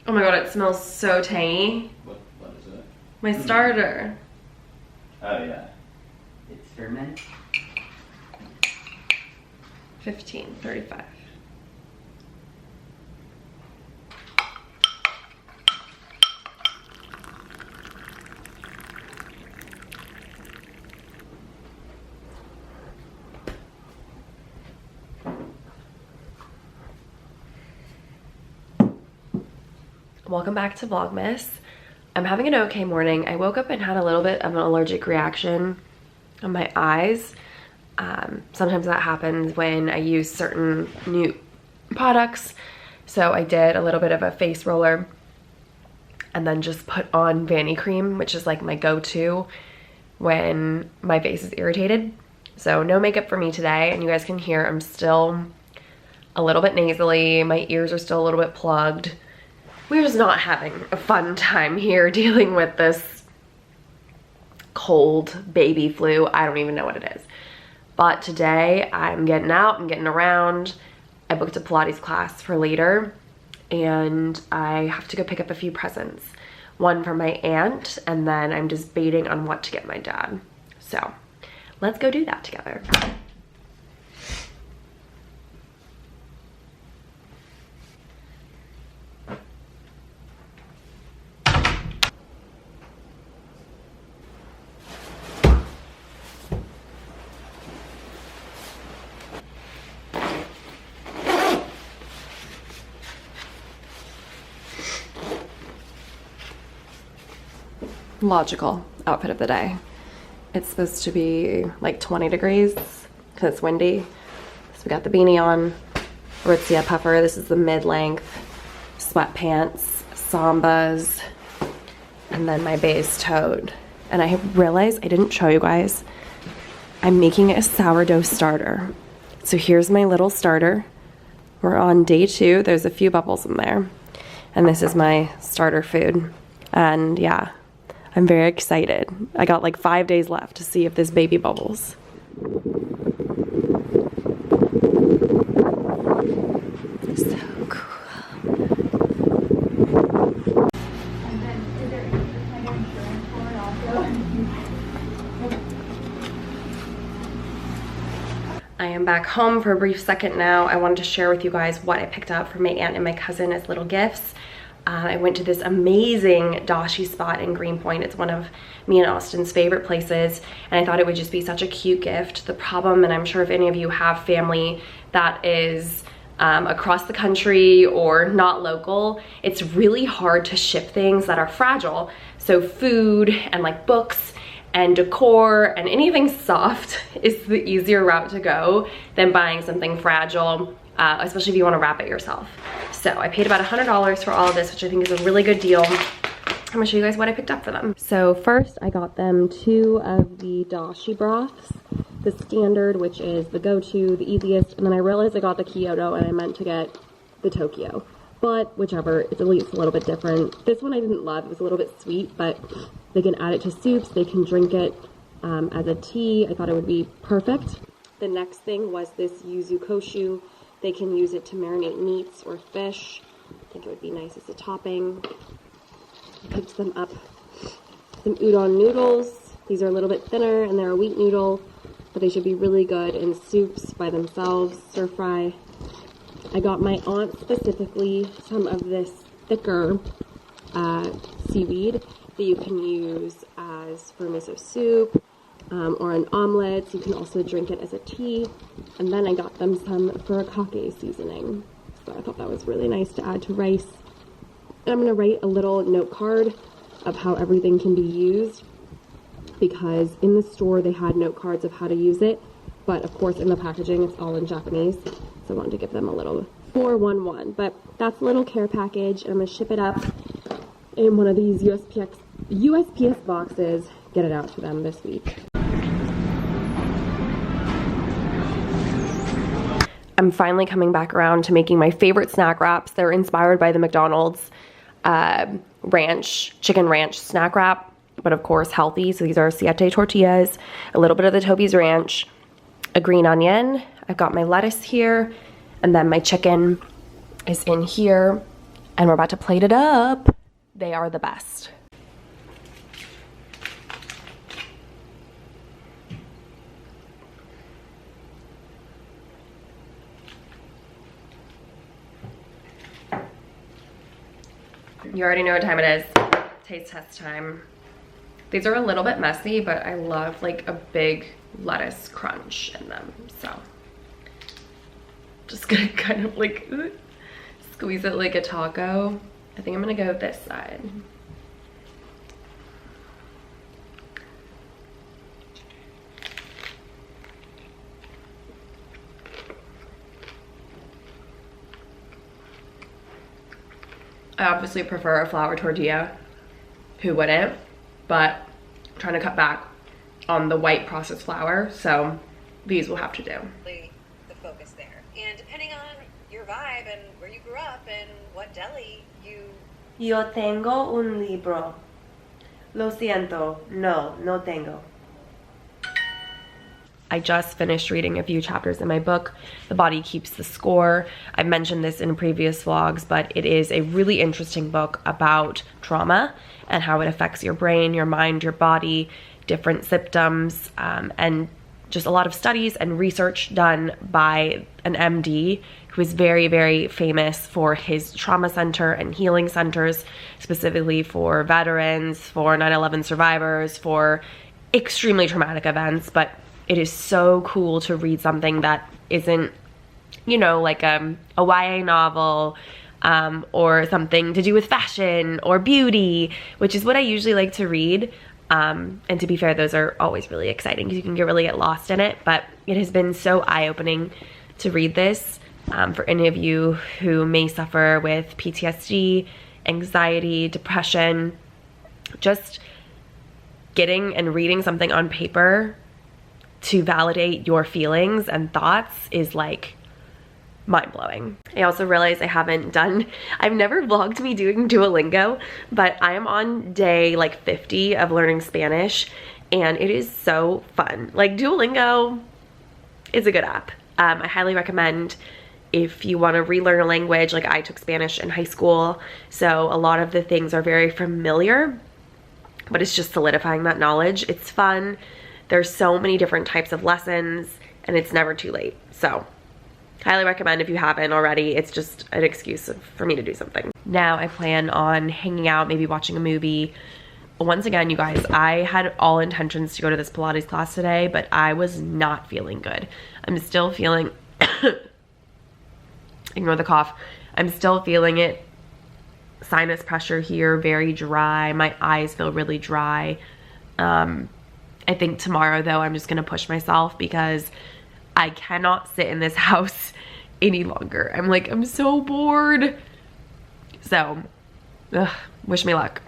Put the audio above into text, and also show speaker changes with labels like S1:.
S1: Oh my god, it smells so tangy.
S2: What is it?
S1: My starter.
S2: Oh yeah.
S3: It's ferment.
S1: 15.35. Welcome back to Vlogmas. I'm having an okay morning. I woke up and had a little bit of an allergic reaction on my eyes. Sometimes that happens when I use certain new products. So I did a little bit of a face roller and then just put on Vanny cream, which is like my go-to when my face is irritated. So no makeup for me today, and you guys can hear I'm still a little bit nasally. My ears are still a little bit plugged. We're just not having a fun time here dealing with this cold baby flu. I don't even know what it is. But today I'm getting out, I'm getting around. I booked a Pilates class for later, and I have to go pick up a few presents. One for my aunt, and then I'm just debating on what to get my dad. So let's go do that together. Logical outfit of the day. It's supposed to be like 20 degrees because it's windy. So we got the beanie on, Aritzia puffer. This is the mid-length, sweatpants, Sambas, and then my base toed. And I realized I didn't show you guys. I'm making a sourdough starter. So here's my little starter. We're on day 2. There's a few bubbles in there. And this is my starter food. And yeah, I'm very excited. I got like 5 days left to see if this baby bubbles. So cool.
S4: And then is there insurance for it also?
S1: I am back home for a brief second now. I wanted to share with you guys what I picked up for my aunt and my cousin as little gifts. I went to this amazing dashi spot in Greenpoint. It's one of me and Austin's favorite places, and I thought it would just be such a cute gift. The problem, and I'm sure if any of you have family that is across the country or not local, it's really hard to ship things that are fragile. So food and like books and decor and anything soft is the easier route to go than buying something fragile, especially if you want to wrap it yourself. So I paid about $100 for all of this, which I think is a really good deal. I'm gonna show you guys what I picked up for them. So first I got them 2 of the dashi broths, the standard, which is the go-to, the easiest, and then I realized I got the Kyoto and I meant to get the Tokyo. But whichever, it's at least a little bit different. This one I didn't love, it was a little bit sweet, but they can add it to soups, they can drink it as a tea. I thought it would be perfect. The next thing was this yuzu koshu. They can use it to marinate meats or fish. I think it would be nice as a topping. I picked them up some udon noodles. These are a little bit thinner and they're a wheat noodle, but they should be really good in soups by themselves, stir fry. I got my aunt specifically some of this thicker seaweed that you can use as for miso soup or an omelet. You can also drink it as a tea. And then I got them some furikake seasoning. So I thought that was really nice to add to rice. And I'm going to write a little note card of how everything can be used, because in the store they had note cards of how to use it, but of course in the packaging it's all in Japanese, so I wanted to give them a little 411. But that's a little care package, and I'm going to ship it up in one of these USPS boxes, get it out to them this week. I'm finally coming back around to making my favorite snack wraps. They're inspired by the McDonald's chicken ranch snack wrap, but of course healthy. So these are siete tortillas, a little bit of the Toby's ranch, a green onion. I've got my lettuce here, and then my chicken is in here. and we're about to plate it up. They are the best. You already know what time it is. Taste test time. These are a little bit messy, but I love like a big lettuce crunch in them. So just gonna kind of like squeeze it like a taco. I think I'm gonna go this side. I obviously prefer a flour tortilla. Who wouldn't? But I'm trying to cut back on the white processed flour, so these will have to do.
S5: The focus there. And depending on your vibe and where you grew up and what deli you...
S1: Yo tengo un libro. Lo siento. No, no tengo. I just finished reading a few chapters in my book, The Body Keeps the Score. I've mentioned this in previous vlogs, but it is a really interesting book about trauma and how it affects your brain, your mind, your body, different symptoms, and just a lot of studies and research done by an MD who is very, very famous for his trauma center and healing centers, specifically for veterans, for 9/11 survivors, for extremely traumatic events. But it is so cool to read something that isn't, you know, like a YA novel or something to do with fashion or beauty, which is what I usually like to read. And to be fair, those are always really exciting because you can really get lost in it. But it has been so eye-opening to read this for any of you who may suffer with PTSD, anxiety, depression. Just getting and reading something on paper to validate your feelings and thoughts is like mind-blowing. I also realized I've never vlogged me doing Duolingo, but I am on day like 50 of learning Spanish, and it is so fun. Like, Duolingo is a good app. I highly recommend if you want to relearn a language. Like, I took Spanish in high school, so a lot of the things are very familiar, but it's just solidifying that knowledge. It's fun. There's so many different types of lessons, and it's never too late. So highly recommend if you haven't already. It's just an excuse for me to do something. Now I plan on hanging out, maybe watching a movie. Once again, you guys, I had all intentions to go to this Pilates class today, but I was not feeling good. I'm still feeling, ignore the cough. I'm still feeling it. Sinus pressure here, very dry. My eyes feel really dry. I think tomorrow, though, I'm just gonna push myself because I cannot sit in this house any longer. I'm so bored. So, wish me luck.